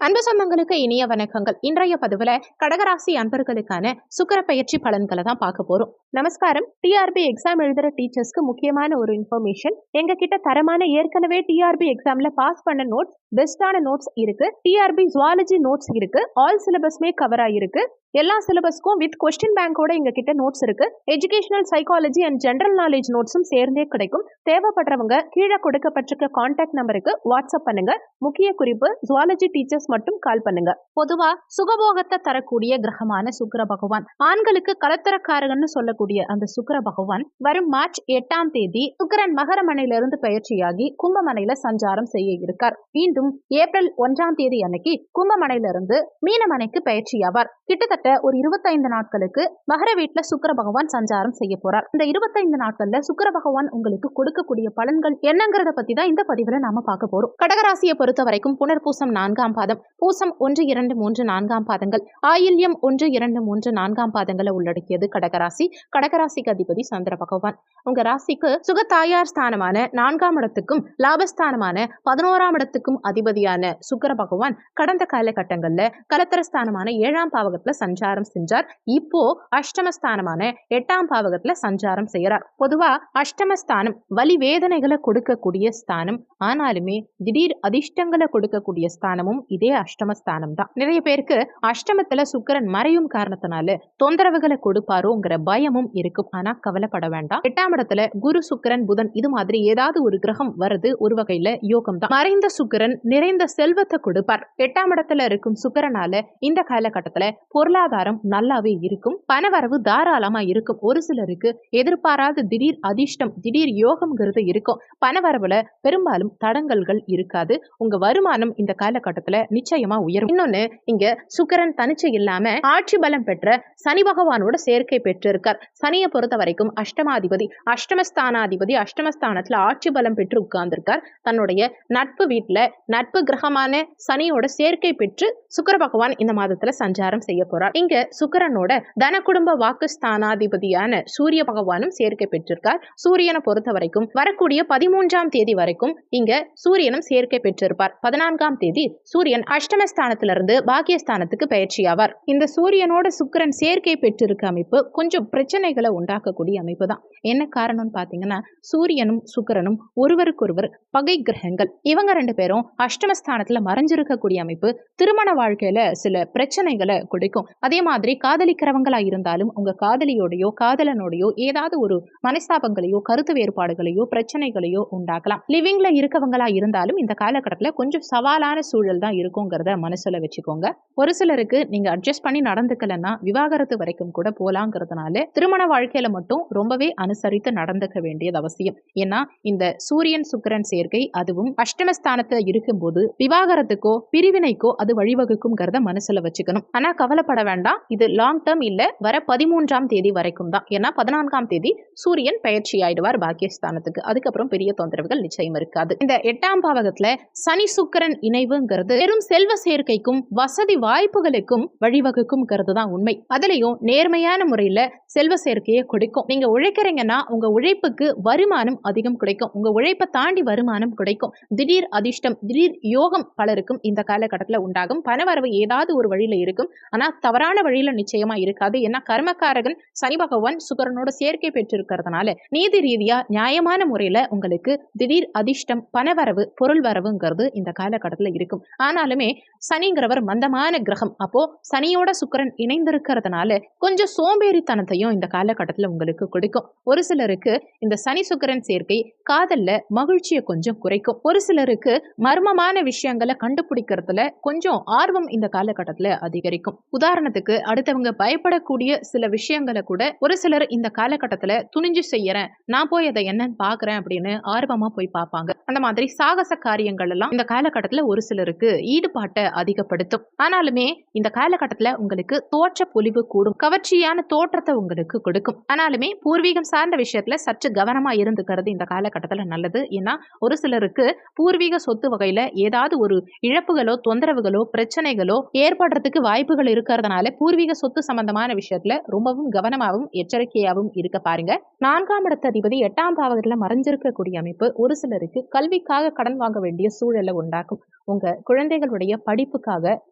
அன்பு சொந்தங்களுக்கு இனிய வணக்கங்கள். இன்றைய பதிவுல கடகராசி அன்பர்களுக்கான சுக்கிர பயிற்சி பலன்களை தான் பார்க்க போறோம். நமஸ்காரம். டிஆர்பி எக்ஸாம் எழுதுற டீச்சர்ஸ்க்கு முக்கியமான ஒரு இன்ஃபர்மேஷன். எங்க கிட்ட தரமான ஏற்கனவே டிஆர்பி எக்ஸாம்ல பாஸ் பண்ண நோட்ஸ், பெஸ்டான நோட்ஸ் இருக்கு. டிஆர்பி ஜுவாலஜி நோட்ஸ் இருக்கு. ஆல் சிலபஸ்மே கவர் ஆயிருக்கு. எல்லா சிலபஸ்க்கும் வித் கொஸ்டின் பேங்கோட எங்க கிட்ட நோட்ஸ் இருக்கு. Educational psychology and general knowledge நோட்ஸும் சேர்ந்தே கிடைக்கும். தேவைப்படுறவங்க கீழே கொடுக்கப்பட்டிருக்க கான்டாக்ட் நம்பருக்கு வாட்ஸ்அப் பண்ணுங்க. முக்கிய குறிப்பு, ஜுவாலஜி டீச்சர்ஸ் மட்டும் கால் பண்ணுங்க. பொதுவா சுகபோகத்தை தரக்கூடிய கிரகமான சுக்கிர பகவான், ஆண்களுக்கு கலத்தரக்காரகன்னு சொல்லக்கூடிய அந்த சுக்கிர பகவான் வரும் மார்ச் 8ஆம் தேதி சுக்கிரன் மகரமனையிலிருந்து பயிற்சியாகி கும்பமனையில சஞ்சாரம் செய்ய இருக்கார். மீண்டும் ஏப்ரல் 1ஆம் தேதி அன்னைக்கு கும்பமனையிலிருந்து மீனமனைக்கு பயிற்சியாவார். கிட்டத்தட்ட ஒரு 25 நாட்களுக்கு மகர வீட்டுல சுக்கிர பகவான் சஞ்சாரம் செய்ய போறார். இந்த 25 நாட்கள்ல சுக்கிர பகவான் உங்களுக்கு கொடுக்கக்கூடிய பலன்கள் என்னங்கிறத பத்தி தான் இந்த பதிவுல நாம பார்க்க போறோம். கடகராசியை பொறுத்த வரைக்கும் புனர்பூசம் 4ஆம் பாதம், பூசம் 1, 2, 3, 4ஆம் பாதங்கள், ஆயில்யம் 1, 2, 3, 4ஆம் பாதங்களை உள்ளடக்கியது கடகராசி. கடகராசிக்கு அதிபதி சந்திர பகவான். உங்க ராசிக்கு சுகத்தாயார் ஸ்தானமான 4ஆம் இடத்துக்கும் லாபஸ்தானமான 11ஆம் இடத்துக்கும் அதிபதியான சுக்கிர பகவான் கடந்த காலகட்டங்கள்ல கலத்தர ஸ்தானமான 7ஆம் பாவகத்துல சஞ்சாரம் செஞ்சார். இப்போ அஷ்டமஸ்தானமான 8ஆம் பாவகத்துல சஞ்சாரம் செய்யறார். பொதுவா அஷ்டமஸ்தானம் வலி வேதனைகளை கொடுக்கக்கூடிய ஸ்தானம். ஆனாலுமே திடீர் அதிர்ஷ்டங்களை கொடுக்கக்கூடிய ஸ்தானமும் இதே அஷ்டமஸ்தானம் தான். நிறைய பேருக்கு அஷ்டமத்துல சுக்கிரன் மறையும் காரணத்தினால தொந்தரவுகளை கொடுப்பாரோங்கிற பயமும் இருக்கும். ஆனா கவலைப்பட வேண்டாம். 8ஆம் இடத்துல குரு, சுக்கிரன், புதன் இது மாதிரி ஏதாவது ஒரு கிரகம் வருது ஒரு வகையில யோகம் தான். மறைந்த சுக்கிரன் நிறைந்த செல்வத்தை கொடுப்பார். 8ஆம் இடத்துல இருக்கும் சுக்கிரனால இந்த காலகட்டத்துல பொருளாதாரம் நல்லாவே இருக்கும். பணவரவு தாராளமா இருக்கும். ஒரு சிலருக்கு எதிர்பாராத திடீர் அதிர்ஷ்டம், திடீர் யோகம்ங்கிறது இருக்கும். பணவரவுல பெரும்பாலும் தடங்கல்கள் இருக்காது. உங்க வருமானம் இந்த காலகட்டத்துல நிச்சயமா உயரும். இன்னொன்னு, இங்க சுக்கிரன் தனிச்சு இல்லாம ஆட்சி பலம் பெற்ற சனி பகவானோட சேர்க்கை பெற்றிருக்கார். சனியை பொறுத்த வரைக்கும் அஷ்டமாதிபதி, அஷ்டமஸ்தானாதிபதி அஷ்டமஸ்தானத்துல ஆட்சி பலம் பெற்று உட்கார்ந்திருக்கார். தன்னுடைய நட்பு வீட்டுல நட்பு கிரகமான சனியோட சேர்க்கை பெற்று சுக்கிர பகவான் இந்த மாதத்துல சஞ்சாரம் செய்ய போறார். இங்க சுக்கிரனோட தன குடும்ப வாக்கு ஸ்தானாதிபதியான சூரிய பகவானும் சேர்க்கை பெற்றிருக்கார். சூரியனை பொறுத்த வரைக்கும் வரக்கூடிய 13ஆம் தேதி வரைக்கும் இங்க சூரியனும் சேர்க்கை பெற்றிருப்பார். 14ஆம் தேதி சூரியன் அஷ்டமஸ்தானத்திலிருந்து பாக்கியஸ்தானத்துக்கு பயிற்சியாவார். இந்த சூரியனோட சுக்கிரன் சேர்க்கை பெற்றிருக்க அமைப்பு கொஞ்சம் பிரச்சனைகளை உண்டாக்கக்கூடிய அமைப்பு தான். என்ன காரணம்னு பாத்தீங்கன்னா, சூரியனும் சுக்கிரனும் ஒருவருக்கொருவர் பகை கிரகங்கள். இவங்க 2 பேரும் அஷ்டமஸ்தானத்துல மறைஞ்சிருக்கக்கூடிய அமைப்பு திருமண வாழ்க்கையில சில பிரச்சனைகளை கொடுக்கும். அதே மாதிரி காதலிக்கிறவங்களா இருந்தாலும் உங்க காதலியோடையோ காதலனோடையோ ஏதாவது ஒரு மனஸ்தாபங்களையோ கருத்து வேறுபாடுகளையோ பிரச்சனைகளையோ உண்டாக்கலாம். லிவிங்ல இருக்கவங்களா இருந்தாலும் இந்த காலகட்டத்துல கொஞ்சம் சவாலான சூழல் தான் இருக்குங்கிறத மனசுல வச்சுக்கோங்க. ஒரு சிலருக்கு நீங்க அட்ஜஸ்ட் பண்ணி நடந்துக்கலன்னா விவாகரத்து வரைக்கும் கூட போலாங்கிறதுனால திருமண வாழ்க்கையில மட்டும் ரொம்பவே அனுசரித்து நடந்துக்க வேண்டியது அவசியம். ஏன்னா இந்த சூரியன் சுக்கிரன் சேர்க்கை அதுவும் அஷ்டமஸ்தானத்துல இருக்கும்போது விவாகரத்துக்கோ பிரிவினைக்கோ அது வழிவகுக்கும்ங்கிறத மனசுல வச்சுக்கணும். ஆனா கவலைப்பட வேண்டாம். இது லாங் டேர்ம் இல்ல, வர 13ஆம் தேதி வரைக்கும் தான். ஏன்னா 14ஆம் தேதி சூரியன் பயிற்சி ஆயிடுவார் பாக்கியஸ்தானத்துக்கு. அதுக்கப்புறம் பெரிய தொந்தரவுகள் நிச்சயம் இருக்காது. இந்த 8ஆம் பாவகத்துல சனி சுக்கிரன் இணைவுங்கிறது பெரும் செல்வ சேர்க்கைக்கும் வசதி வாய்ப்புகளுக்கும் வழிவகுக்கும்ங்கிறது தான் உண்மை. அதுலயும் நேர்மையான முறையில செல்வ சேர்க்கையை கொடுக்கும். நீங்க உழைக்கிறீங்கன்னா உங்க உழைப்புக்கு வருமானம் அதிகம் கிடைக்கும். உங்க உழைப்பை தாண்டி வருமானம் கிடைக்கும். திடீர் அதிர்ஷ்டம், திடீர் யோகம் பலருக்கும் இந்த காலகட்டத்துல உண்டாகும். பணவரவு ஏதாவது ஒரு வழியில இருக்கும். ஆனா தவறான வழியில நிச்சயமா இருக்காது. ஏன்னா கர்மக்காரகன் சனி பகவான் சுக்கிரனோட சேர்க்கை பெற்றிருக்கிறதுனால நீதி ரீதியா நியாயமான முறையில உங்களுக்கு திடீர் அதிர்ஷ்டம், பணவரவு, பொருள் வரவுங்கிறது இந்த காலகட்டத்துல இருக்கும். ஆனாலுமே சனிங்கிறவர் மந்தமான கிரகம். அப்போ சனியோட சுக்கிரன் இணைந்திருக்கிறதுனால கொஞ்சம் சோம்பேறித்தனத்தையும் இந்த காலகட்டத்துல உங்களுக்கு கொடுக்கும். ஒரு சிலருக்கு இந்த சனி சுக்கிரன் சேர்க்கை காதல்ல மகிழ்ச்சியை கொஞ்சம் குறைக்கும். ஒரு சிலருக்கு மர்மமான விஷயங்களை கண்டுபிடிக்கிறதுல கொஞ்சம் ஆர்வம் இந்த காலகட்டத்துல அதிகரிக்கும். உதாரணத்துக்கு, அடுத்தவங்க பயப்படக்கூடிய சில விஷயங்களை கூட ஒரு சிலர் இந்த காலகட்டத்துல துணிஞ்சு செய்யறேன், நான் போய் அதை என்னன்னு பாக்குறேன் அப்படின்னு ஆர்வமா போய் பார்ப்பாங்க. அந்த மாதிரி சாகச காரியங்கள் எல்லாம் இந்த காலகட்டத்துல ஒரு சிலருக்கு ஈடுபாட்டை அதிகப்படுத்தும். ஆனாலுமே இந்த காலகட்டத்துல உங்களுக்கு தோற்ற பொலிவு கூடும். கவர்ச்சியான தோற்றத்தை உங்களுக்கு கொடுக்கும். ஆனாலுமே பூர்வீகம் சார்ந்த விஷயத்துல சற்று கவனமா இருந்துக்கிறது இந்த காலகட்டத்துல நல்லது. ஏன்னா ஒரு சிலருக்கு பூர்வீக சொத்து வகையில ஏதாவது ஒரு இழப்புகளோ தொந்தரவுகளோ பிரச்சனைகளோ ஏற்படுறதுக்கு வாய்ப்புகள் இருக்கிறதுனால பூர்வீக சொத்து சம்பந்தமான விஷயத்துல ரொம்பவும் கவனமாகவும் எச்சரிக்கையாகவும் இருக்க பாருங்க. 4ஆம் இடத்த அதிபதி 8ஆம் பாவகத்துல மறைஞ்சிருக்கக்கூடிய அமைப்பு ஒரு சிலருக்கு கல்விக்காக கடன் வாங்க வேண்டிய சூழலை உண்டாக்கும். உங்க குழந்தைகளோட குழந்தைகளுடைய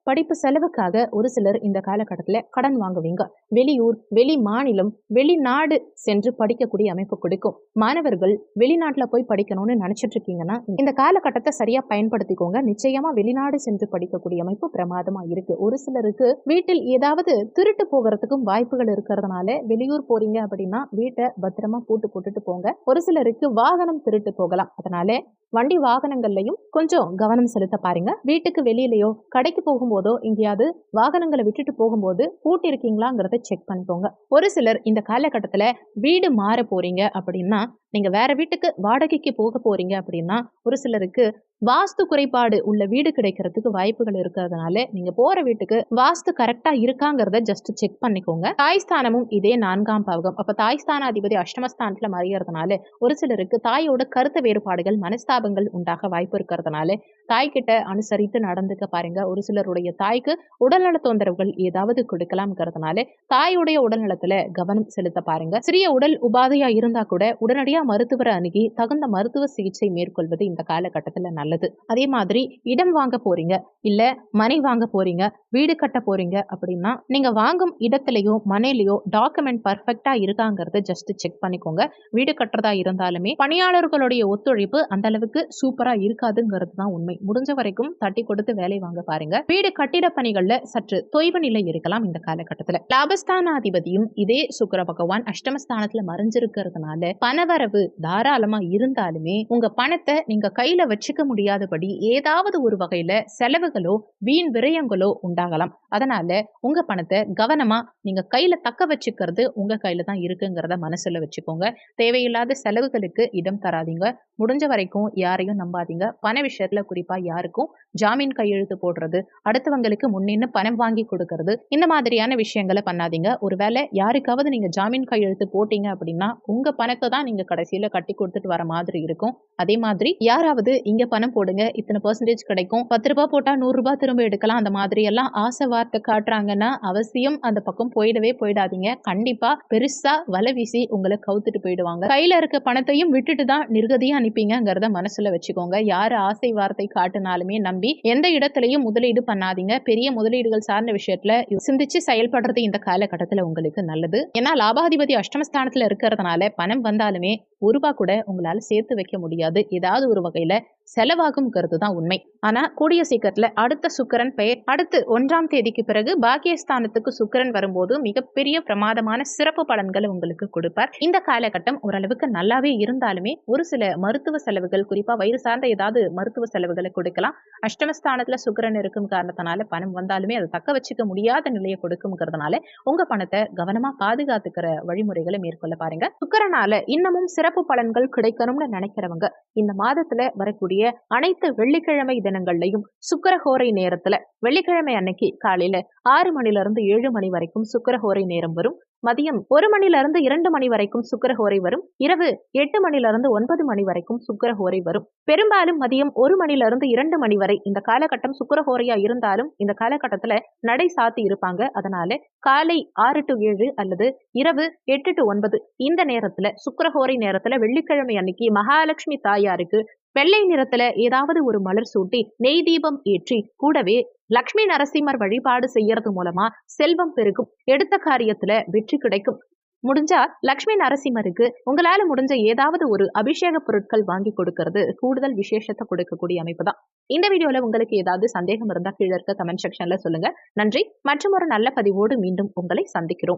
படிப்பு செலவுக்காக ஒரு சிலர் இந்த காலகட்டத்துல கடன் வாங்குவீங்க. வெளியூர், வெளி மாநிலம், வெளிநாடு சென்று படிக்கக்கூடிய அமைப்பு கொடுக்கும். மாணவர்கள் வெளிநாட்டுல போய் படிக்கணும்னு நினைச்சிட்டு இருக்கீங்கன்னா இந்த காலகட்டத்தை சரியா பயன்படுத்திக்கோங்க. நிச்சயமா வெளிநாடு சென்று படிக்கக்கூடிய அமைப்பு பிரமாதமா இருக்கு. ஒரு சிலருக்கு வீட்டில் ஏதாவது திருட்டு போகிறதுக்கும் வாய்ப்புகள் இருக்கிறதுனால வெளியூர் போறீங்க அப்படின்னா வீட்டை பத்திரமா போட்டுட்டு போங்க. ஒரு சிலருக்கு வாகனம் திருட்டு போகலாம். அதனால வண்டி வாகனங்கள்லயும் கொஞ்சம் கவனம் செலுத்த பாருங்க. வீட்டுக்கு வெளியிலயோ கடைக்கு போகும்போதோ எங்கேயாவது வாகனங்களை விட்டுட்டு போகும்போது பூட்டி இருக்கீங்களாங்கிறத செக் பண்ணிக்கோங்க. ஒரு சிலர் இந்த காலகட்டத்துல வீடு மாற போறீங்க அப்படின்னா, நீங்க வேற வீட்டுக்கு வாடகைக்கு போக போறீங்க அப்படின்னா, ஒரு சிலருக்கு வாஸ்து குறைபாடு உள்ள வீடு கிடைக்கிறதுக்கு வாய்ப்புகள் இருக்கிறதுனால நீங்க போற வீட்டுக்கு வாஸ்து கரெக்டா இருக்காங்கிறத ஜஸ்ட் செக் பண்ணிக்கோங்க. தாய் ஸ்தானமும் இதே 4ஆம் பாவகம். அப்ப தாய் ஸ்தானாதிபதி அஷ்டமஸ்தானத்துல மறையறதுனால ஒரு சிலருக்கு தாயோட கருத்து வேறுபாடுகள், மனஸ்தாபங்கள் உண்டாக வாய்ப்பு இருக்கிறதுனால தாய்கிட்ட அனுசரித்து நடந்துக்க பாருங்க. ஒரு சிலருடைய தாய்க்கு உடல்நல தொந்தரவுகள் ஏதாவது கொடுக்கலாம்ங்கிறதுனால தாயுடைய உடல்நலத்துல கவனம் செலுத்த பாருங்க. சிறிய உடல் உபாதையா இருந்தா கூட உடனடியா மருத்துவரை அணுகி தகுந்த மருத்துவ சிகிச்சை மேற்கொள்வது இந்த காலகட்டத்துல நல்லது. அதே மாதிரி இடம் வாங்க போறீங்க, இல்ல மனை வாங்க போறீங்க, வீடு கட்ட போறீங்க அப்படின்னா நீங்க வாங்கும் இடத்துலயோ மனையிலயோ டாக்குமெண்ட் பர்ஃபெக்டா இருக்காங்கிறத ஜஸ்ட் செக் பண்ணிக்கோங்க. வீடு கட்டுறதா இருந்தாலுமே பணியாளர்களுடைய ஒத்துழைப்பு அந்த அளவுக்கு சூப்பரா இருக்காதுங்கிறது தான் உண்மை. முடிஞ்ச வரைக்கும் தட்டி கொடுத்து வேலை வாங்க பாருங்க. வீடு கட்டிட பணிகள்ல சற்று தொய்வு நிலை இருக்கலாம் இந்த காலகட்டத்துல. லாபஸ்தானாதிபதியும் இதே சுக்கிர பகவான் அஷ்டமஸ்தானத்துல மறைஞ்சிருக்கிறதுனால பணவரவு தாராளமா இருந்தாலுமே உங்க பணத்தை நீங்க கையில வச்சுக்க முடியாதபடி ஏதாவது ஒரு வகையில செலவுகளோ வீண் விரயங்களோ உண்டாகலாம். அதனால உங்க பணத்தை கவனமா நீங்க கையில தக்க வச்சுக்கிறது உங்க கையில தான் இருக்குங்கிறத மனசுல வச்சுக்கோங்க. தேவையில்லாத செலவுகளுக்கு இடம் தராதீங்க. முடிஞ்ச வரைக்கும் யாரையும் நம்பாதீங்க. பண விஷயத்துல குறிப்பா யாருக்கும் ஜாமீன் கையெழுத்து போடுறது, அடுத்தவங்களுக்கு முன்னின்னு பணம் வாங்கி கொடுக்கறது, இந்த மாதிரியான விஷயங்களை பண்ணாதீங்க. ஒருவேளை யாருக்காவது நீங்க ஜாமீன் கையெழுத்து போட்டீங்க அப்படின்னா உங்க பணத்தை தான் நீங்க கடைசியில கட்டி கொடுத்துட்டு வர மாதிரி இருக்கும். அதே மாதிரி யாராவது இங்க பணம் போடுங்க, இத்தனை % கிடைக்கும், 10 ரூபாய் போட்டா 100 ரூபாய் திரும்ப எடுக்கலாம், அந்த மாதிரி எல்லாம் ஆசை வார்த்தை காட்டுறாங்கன்னா அவசியம் அந்த பக்கம் போயிடாதீங்க. கண்டிப்பா பெருசா வலை வீசி உங்களை கவுத்துட்டு போயிடுவாங்க. கையில இருக்க பணத்தையும் விட்டுட்டு தான் நிர்கதியா அனுப்பிங்கிறத மனசுல வச்சுக்கோங்க. யாரு ஆசை வார்த்தை காட்டினாலுமே நம்பி எந்த இடத்துலயும் முதலீடு பண்ணாதீங்க. பெரிய முதலீடுகள் சார்ந்த விஷயத்துல சிந்திச்சு செயல்படுறது இந்த காலகட்டத்துல உங்களுக்கு நல்லது. ஏன்னா லாபாதிபதி அஷ்டமஸ்தானத்துல இருக்கிறதுனால பணம் வந்தாலுமே ஒரு ரூபாய் கூட உங்களால சேர்த்து வைக்க முடியாது. ஏதாவது ஒரு வகையில செலவாகும்ங்கிறது தான் உண்மை. ஆனா கூடிய சீக்கிரத்துல அடுத்த சுக்கிரன் பெயர் அடுத்து 1ஆம் தேதிக்கு பிறகு பாக்கியஸ்தானத்துக்கு சுக்கிரன் வரும்போது மிகப்பெரிய பிரமாதமான சிறப்பு பலன்களை உங்களுக்கு கொடுப்பார். இந்த காலகட்டம் ஓரளவுக்கு நல்லாவே இருந்தாலுமே ஒரு சில மருத்துவ செலவுகள், குறிப்பா வயிறு சார்ந்த ஏதாவது மருத்துவ செலவுகளை கொடுக்கலாம். அஷ்டமஸ்தானத்துல சுக்கிரன் இருக்கும் காரணத்தினால பணம் வந்தாலுமே அதை தக்க வச்சுக்க முடியாத நிலையை கொடுக்கும்ங்கிறதுனால உங்க பணத்தை கவனமா பாதுகாத்துக்கிற வழிமுறைகளை மேற்கொள்ள பாருங்க. சுக்கிரனால இன்னமும் சிறப்பு பலன்கள் கிடைக்கணும்னு நினைக்கிறவங்க இந்த மாதத்துல வரக்கூடிய அனைத்து வெள்ளிக்கிழமை தினங்கள்லையும் சுக்கிரஹோரை நேரத்துல வெள்ளிக்கிழமை அன்னைக்கு காலையில 6 மணிலிருந்து 7 மணி வரைக்கும் சுக்கிரஹோரை நேரம் வரும். மதியம் 1 மணிலிருந்து 2 மணி வரைக்கும் சுக்கிரஹோரை வரும். இரவு 8 மணிலிருந்து 9 மணி வரைக்கும் சுக்கிரஹோரை வரும். பெரும்பாலும் மதியம் 1 மணிலிருந்து 2 மணி வரை இந்த காலகட்டம் சுக்கிரஹோரையா இருந்தாலும் இந்த காலகட்டத்துல நடை சாத்தி இருப்பாங்க. அதனால காலை 6 to 7 அல்லது இரவு 8 to 9 இந்த நேரத்துல சுக்கிரஹோரை நேரத்துல வெள்ளிக்கிழமை அன்னைக்கு மகாலட்சுமி தாயாருக்கு வெள்ளை நிறத்துல ஏதாவது ஒரு மலர் சூட்டி நெய் தீபம் ஏற்றி கூடவே லக்ஷ்மி நரசிம்மர் வழிபாடு செய்யறது மூலமா செல்வம் பெருகும், எடுத்த காரியத்துல வெற்றி கிடைக்கும். முடிஞ்சா லக்ஷ்மி நரசிம்மருக்கு உங்களால முடிஞ்ச ஏதாவது ஒரு அபிஷேக பொருட்கள் வாங்கி கொடுக்கறது கூடுதல் விசேஷத்தை கொடுக்கக்கூடிய அமைப்பு தான். இந்த வீடியோல உங்களுக்கு ஏதாவது சந்தேகம் இருந்தா கீழே இருக்க கமெண்ட் செக்ஷன்ல சொல்லுங்க. நன்றி. மற்றும் ஒரு நல்ல பதிவோடு மீண்டும் உங்களை சந்திக்கிறோம்.